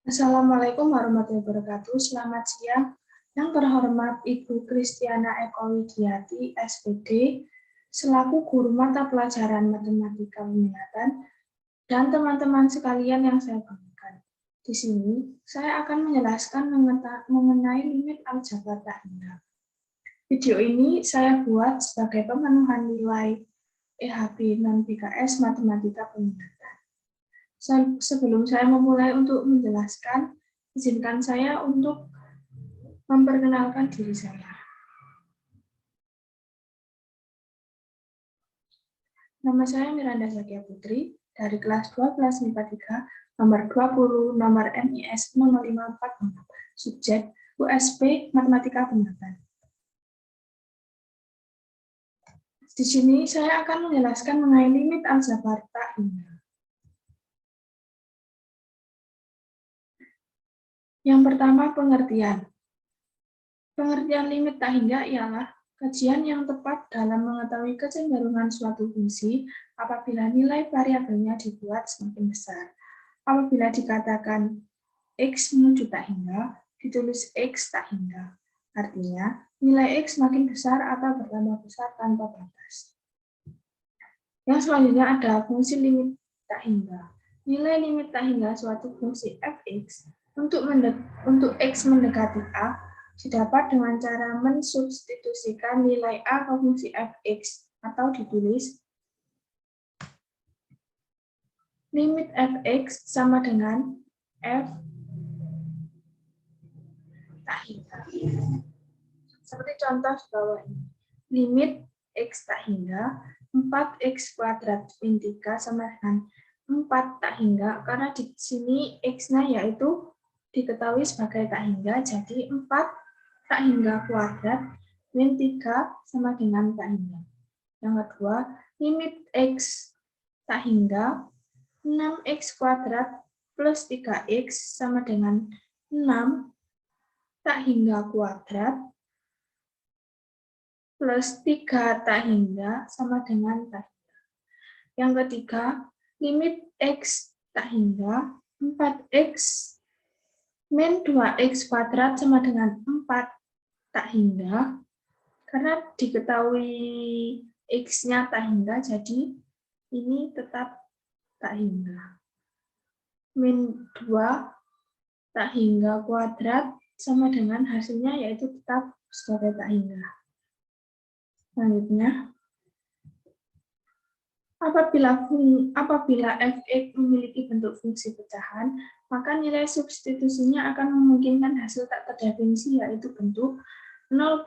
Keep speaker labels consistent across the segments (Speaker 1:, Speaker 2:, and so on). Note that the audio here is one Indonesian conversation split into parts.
Speaker 1: Assalamualaikum warahmatullahi wabarakatuh. Selamat siang. Yang terhormat Ibu Kristiana Eko Widiati, SPD, selaku guru mata pelajaran Matematika Peminatan, dan teman-teman sekalian yang saya banggakan. Di sini, saya akan menjelaskan mengenai limit aljabar tak hingga. Video ini saya buat sebagai pemenuhan nilai EHB non-BKS Matematika Peminatan. Sebelum saya memulai untuk menjelaskan, izinkan saya untuk memperkenalkan diri saya. Nama saya Miranda Zakia Putri, dari kelas 12 MIPA 3, nomor 20, nomor MIS 0546, subjek USP Matematika Peminatan. Di sini saya akan menjelaskan mengenai limit aljabar tak hingga. Yang pertama, pengertian. Pengertian limit tak hingga ialah kajian yang tepat dalam mengetahui kecenderungan suatu fungsi apabila nilai variabelnya dibuat semakin besar. Apabila dikatakan X menuju tak hingga, ditulis X tak hingga. Artinya, nilai X makin besar atau bertambah besar tanpa batas. Yang selanjutnya ada fungsi limit tak hingga. Nilai limit tak hingga suatu fungsi fx untuk X mendekati A didapat dengan cara mensubstitusikan nilai A ke fungsi fx atau ditulis limit fx sama dengan f tak hingga. Seperti contoh di bawah ini. Limit X tak hingga 4X kuadrat min 3 sama dengan 4 tak hingga, karena di sini X-nya yaitu diketahui sebagai tak hingga, jadi 4 tak hingga kuadrat min 3 sama dengan tak hingga. Yang kedua, limit X tak hingga 6X kuadrat plus 3X sama dengan 6 tak hingga kuadrat plus 3 tak hingga sama dengan tak hingga. Yang ketiga, limit X tak hingga 4X min 2X kuadrat sama dengan 4 tak hingga. Karena diketahui X-nya tak hingga, jadi ini tetap tak hingga. Min 2 tak hingga kuadrat sama dengan hasilnya yaitu tetap sebagai tak hingga. Selanjutnya, apabila fx memiliki bentuk fungsi pecahan, maka nilai substitusinya akan memungkinkan hasil tak terdefinisi yaitu bentuk 0/0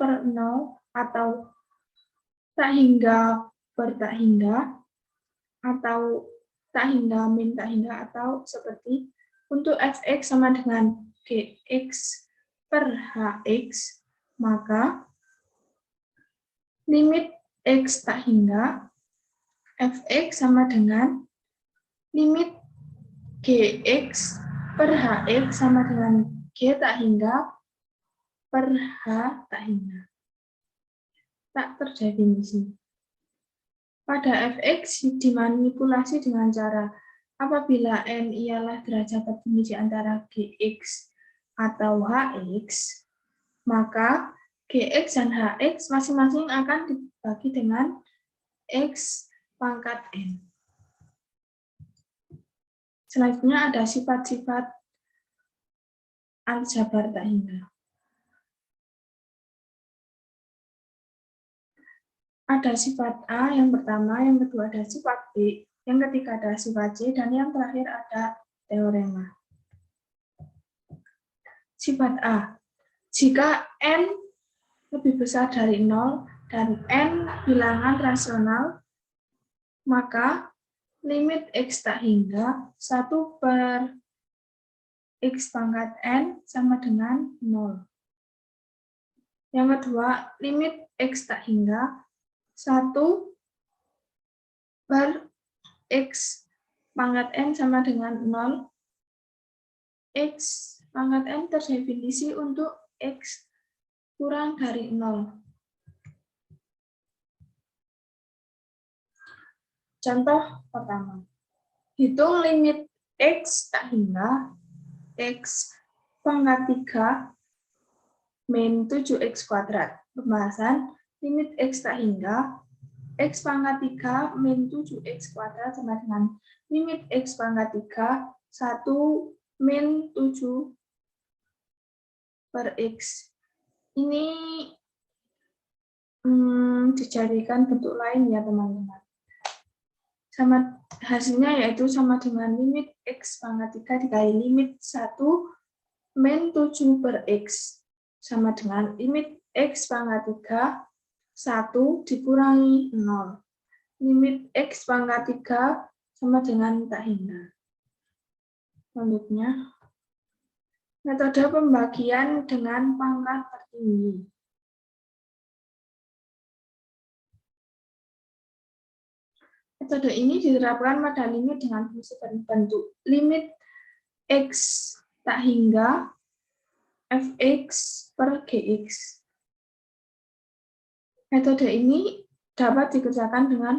Speaker 1: atau tak hingga per tak hingga atau tak hingga min tak hingga, atau seperti untuk fx sama dengan gx per hx, maka limit X tak hingga, Fx sama dengan limit Gx per Hx sama dengan G tak hingga per H tak hingga. Tak terdefinisi. Pada Fx dimanipulasi dengan cara apabila N ialah derajat tertinggi di antara Gx atau Hx, maka Gx dan Hx masing-masing akan dibagi dengan X pangkat N. Selanjutnya ada sifat-sifat aljabar tak hingga. Ada sifat A yang pertama, yang kedua ada sifat B, yang ketiga ada sifat C, dan yang terakhir ada teorema. Sifat A. Jika N lebih besar dari 0 dan N bilangan rasional, maka limit X tak hingga 1 per X pangkat N sama dengan 0. Yang kedua, limit X tak hingga 1 per X pangkat N sama dengan 0. X pangkat N terdefinisi untuk X kurang dari 0. Contoh pertama, hitung limit X tak hingga X pangkat 3 min 7X kuadrat. Pembahasan limit X tak hingga X pangkat 3 min 7X kuadrat sama dengan limit X pangkat 3 1 min 7 per X. Ini dijadikan bentuk lain ya teman-teman. Sama hasilnya yaitu sama dengan limit X pangkat 3 dikali limit 1 min 7 per X sama dengan limit X pangkat 3 1 dikurangi 0. Limit X pangkat 3 sama dengan tak hingga. Selanjutnya, metode pembagian dengan pangkat tertinggi. Metode ini diterapkan pada limit dengan fungsi berbentuk limit X tak hingga fx per gx. Metode ini dapat dikerjakan dengan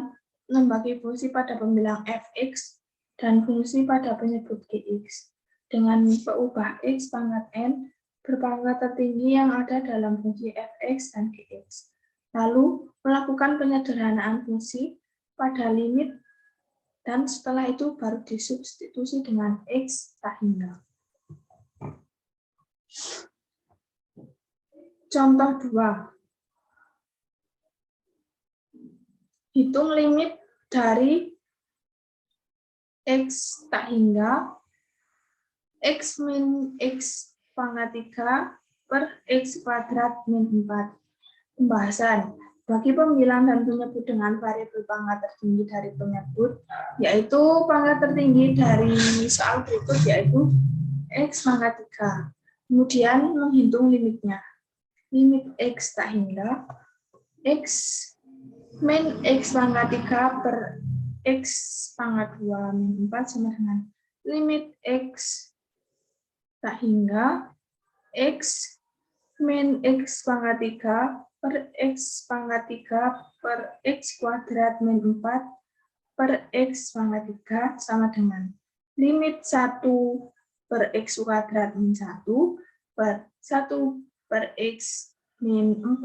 Speaker 1: membagi fungsi pada pembilang fx dan fungsi pada penyebut gx dengan mengubah x pangkat n berpangkat tertinggi yang ada dalam fungsi fx dan gx. Lalu melakukan penyederhanaan fungsi pada limit dan setelah itu baru disubstitusi dengan x tak hingga. Contoh 2. Hitung limit dari x tak hingga x min x pangkat 3 per x kuadrat min 4. Pembahasan. Bagi pembilang dan penyebut dengan variabel pangkat tertinggi dari penyebut, yaitu pangkat tertinggi dari soal berikut yaitu x pangkat 3. Kemudian menghitung limitnya. Limit x tak hingga x min x pangkat 3 per x pangkat 2 min 4 sama dengan limit x tak hingga x min x pangkat 3 per x pangkat 3 per x kuadrat min 4 per x pangkat 3 sama dengan limit 1 per x kuadrat min 1 per 1 per x min 4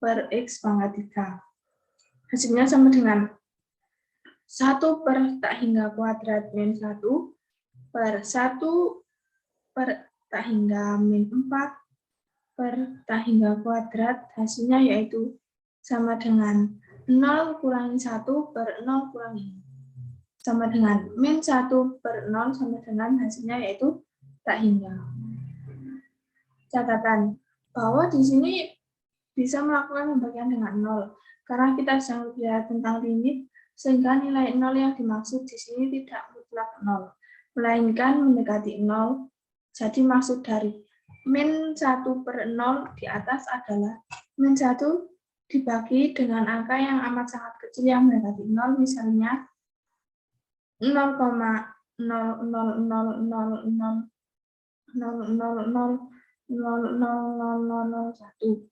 Speaker 1: per x pangkat 3. Hasilnya sama dengan 1 per tak hingga kuadrat min 1 per 1 per tak hingga min 4 per tak hingga kuadrat, hasilnya yaitu sama dengan 0 kurangi 1 per 0 kurangi sama dengan min 1 per 0 sama dengan hasilnya yaitu tak hingga. Catatan bahwa di sini bisa melakukan pembagian dengan 0 karena kita sedang belajar tentang limit sehingga nilai 0 yang dimaksud di sini tidak mutlak 0 melainkan mendekati 0. Jadi maksud dari min 1 per 0 di atas adalah min 1 dibagi dengan angka yang amat sangat kecil yang mendekati 0, misalnya 0,00000000001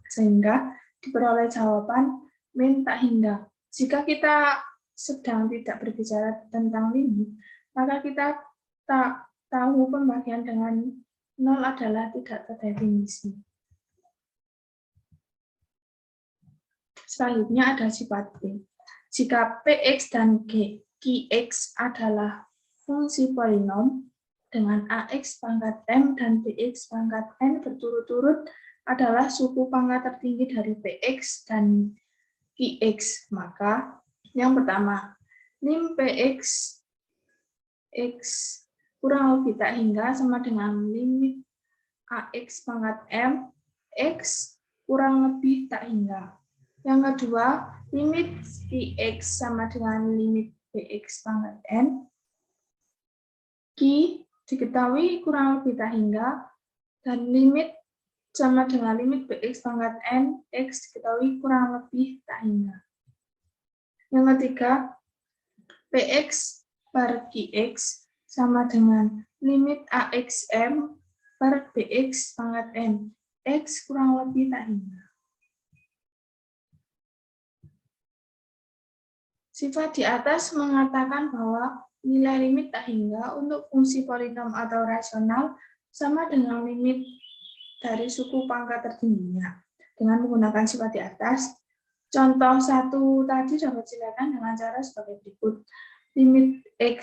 Speaker 1: sehingga diperoleh jawaban min tak hingga. Jika kita sedang tidak berbicara tentang limit, maka kita tak tahu pembagian dengan 0 adalah tidak terdefinisi. Selanjutnya ada sifat P. Jika Px dan Qx adalah fungsi polinom dengan Ax pangkat M dan Bx pangkat N berturut-turut adalah suku pangkat tertinggi dari Px dan Qx, maka yang pertama, lim Px x kurang lebih tak hingga sama dengan limit Ax pangkat M, X kurang lebih tak hingga. Yang kedua, limit Qx sama dengan limit Bx pangkat N, Q diketahui kurang lebih tak hingga, dan limit sama dengan limit Bx pangkat N, X diketahui kurang lebih tak hingga. Yang ketiga, Px per Qx sama dengan limit AXM per Bx pangkat N, X kurang lebih tak hingga. Sifat di atas mengatakan bahwa nilai limit tak hingga untuk fungsi polinom atau rasional sama dengan limit dari suku pangkat tertingginya. Dengan menggunakan sifat di atas, contoh 1 tadi dapat disilakan dengan cara sebagai berikut. Limit X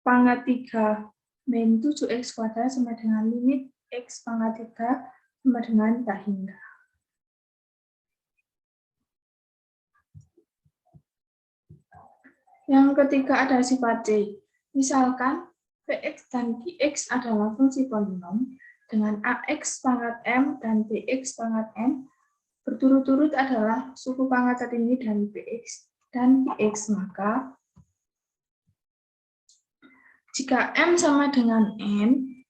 Speaker 1: pangkat 3 min 7X kuadrat sama dengan limit X pangkat 3 sama dengan tak hingga. Yang ketiga ada sifat D. Misalkan Px dan Qx adalah fungsi polinom dengan Ax pangkat M dan Bx pangkat N berturut-turut adalah suku pangkat tertinggi dari Px dan Qx, maka jika M sama dengan N,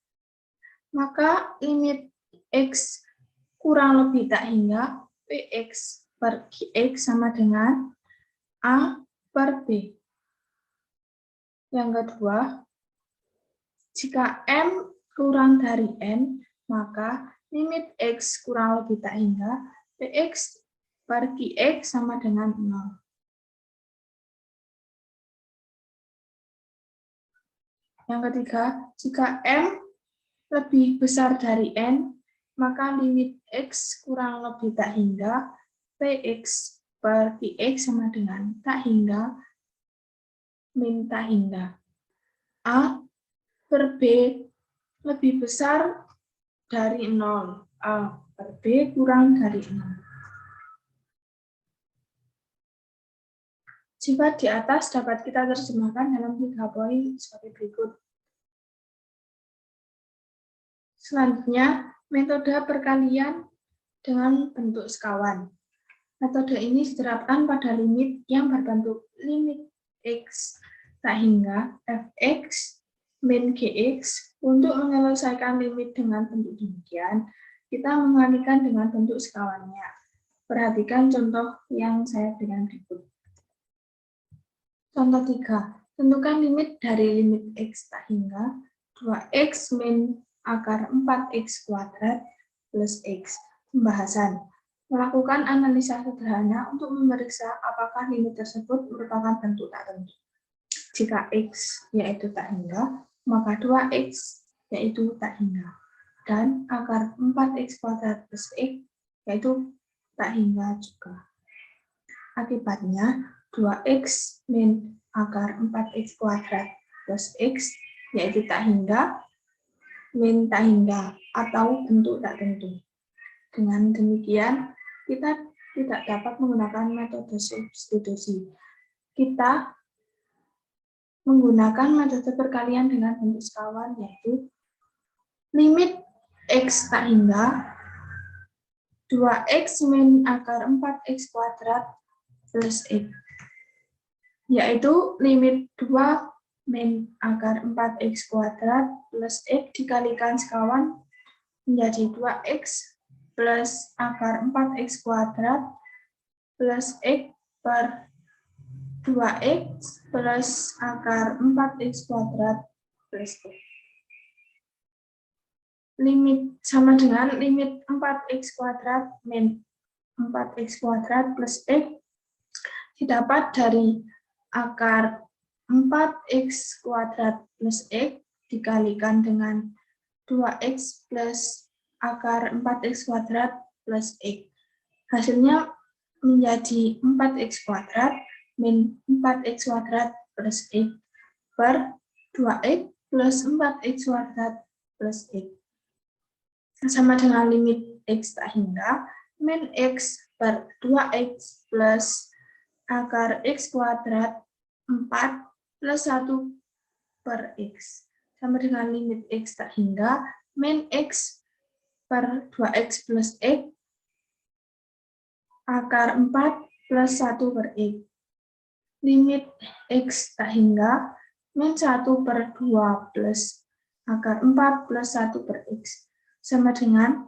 Speaker 1: maka limit X kurang lebih tak hingga Px per Qx sama dengan A per B. Yang kedua, jika M kurang dari N, maka limit X kurang lebih tak hingga Px per Qx sama dengan 0. Yang ketiga, jika M lebih besar dari N, maka limit X kurang lebih tak hingga Px per Qx sama dengan tak hingga min tak hingga. A per B lebih besar dari 0. A per B kurang dari 0. Sifat di atas dapat kita terjemahkan dalam 3 poin sebagai berikut. Selanjutnya, metode perkalian dengan bentuk sekawan. Metode ini diterapkan pada limit yang berbentuk limit X tak hingga Fx min Gx. Untuk menyelesaikan limit dengan bentuk demikian, kita mengalihkan dengan bentuk sekawannya. Perhatikan contoh yang saya berikan berikut. Contoh 3. Tentukan limit dari limit X tak hingga 2X min akar 4X kuadrat plus X. Pembahasan. Melakukan analisa sederhana untuk memeriksa apakah limit tersebut merupakan bentuk tak tentu. Jika X yaitu tak hingga, maka 2X yaitu tak hingga. Dan akar 4X kuadrat plus X yaitu tak hingga juga. Akibatnya, 2X min akar 4X kuadrat plus X yaitu tak hingga, min tak hingga, atau bentuk tak tentu. Dengan demikian, kita tidak dapat menggunakan metode substitusi. Kita menggunakan metode perkalian dengan bentuk sekawan, yaitu limit X tak hingga 2X min akar 4X kuadrat plus X, yaitu limit 2 min akar 4X kuadrat plus X dikalikan sekawan menjadi 2X plus akar 4X kuadrat plus X per 2X plus akar 4X kuadrat plus X. Limit sama dengan limit 4X kuadrat min 4X kuadrat plus X didapat dari akar 4X kuadrat plus X dikalikan dengan 2X plus akar 4X kuadrat plus X. Hasilnya menjadi 4X kuadrat min 4X kuadrat plus X per 2X plus 4X kuadrat plus X. Sama dengan limit X tak hingga min X per 2X plus akar X kuadrat 4 plus 1 per X. Sama dengan limit X tak hingga min X per 2X plus X akar 4 plus 1 per X. Limit X tak hingga min 1 per 2 plus akar 4 plus 1 per X. Sama dengan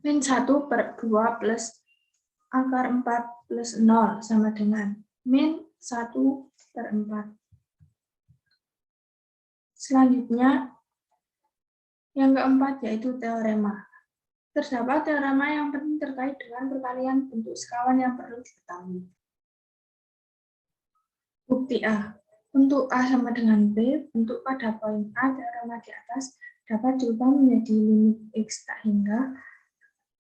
Speaker 1: min 1 per 2 plus akar 4 plus 0 sama dengan min 1 per 4. Selanjutnya, yang keempat yaitu teorema. Terdapat teorema yang penting terkait dengan perkalian bentuk sekawan yang perlu diketahui. Bukti A. Untuk A sama dengan B, bentuk pada poin A teorema di atas dapat diubah menjadi limit X tak hingga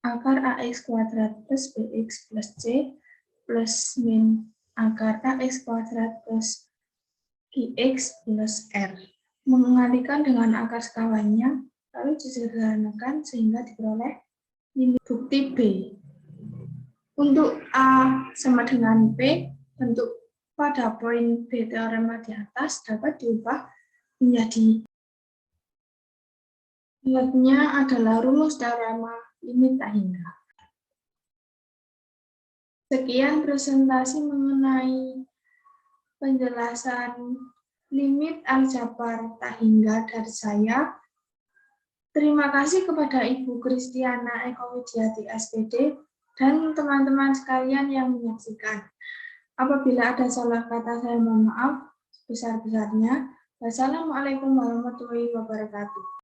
Speaker 1: akar AX kuadrat plus BX plus C plus min akar AX kuadrat plus IX plus R. Mengalikan dengan akar sekawannya, lalu disederhanakan sehingga diperoleh limit. Bukti B. Untuk A sama dengan B, bentuk pada poin B teorema di atas dapat diubah menjadi limitnya adalah rumus teorema limit tak hingga. Sekian presentasi mengenai penjelasan limit aljabar tak hingga dari saya. Terima kasih kepada Ibu Kristiana Eko Widiati SPD dan teman-teman sekalian yang menyaksikan. Apabila ada salah kata saya mohon maaf sebesar-besarnya. Wassalamualaikum warahmatullahi wabarakatuh.